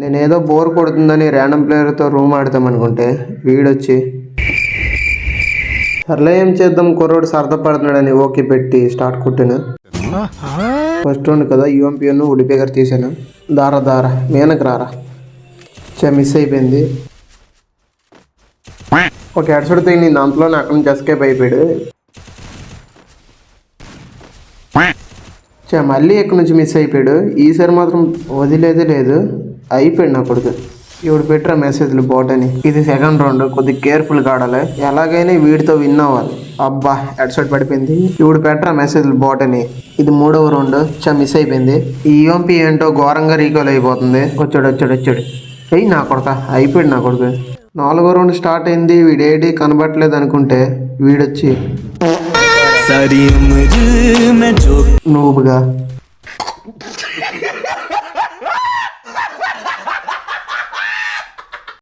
నేనేదో bore కొడుతుందని random ప్లేయర్తో room ఆడతాం అనుకుంటే వీడొచ్చి సర్లే ఏం చేద్దాం కుర్రోడు సరదా పడుతున్నాడని ఓకే పెట్టి స్టార్ట్ కొట్టాను. ఫస్ట్ రౌండ్ కదా యూఎంపీఎన్ ఉడిపేగర్ తీసాను. దారా మేనకు రారా మిస్ అయిపోయింది. ఒక హెడ్షాట్ తగిలి దాంట్లోనే అక్కడి నుంచి ఎస్కేప్ అయిపోయాడు. మళ్ళీ ఎక్కడి నుంచి మిస్ అయిపోయాడు. ఈసారి మాత్రం వదిలేదే లేదు. అయిపోయాడు నా కొడుకు. ఇప్పుడు పెట్టరా మెసేజ్లు బోటని. ఇది సెకండ్ రౌండ్, కొద్దిగా కేర్ఫుల్గా ఆడాలి. ఎలాగైనా వీడితో విన్ అవ్వాలి. అబ్బా హెడ్షాట్ పడిపోయింది. ఇప్పుడు పెట్టరా మెసేజ్లు బోటని. ఇది మూడవ రౌండ్. మిస్ అయిపోయింది. ఈ యూఎంపీ ఏంటో ఘోరంగా రీకాల్ అయిపోతుంది. వచ్చాడు ఎయ్యి నా కొడుక. అయిపోయాడు నా కొడుకు. నాలుగో రౌండ్ స్టార్ట్ అయింది. వీడేడి కనబట్టలేదు అనుకుంటే వీడొచ్చి నూబుగా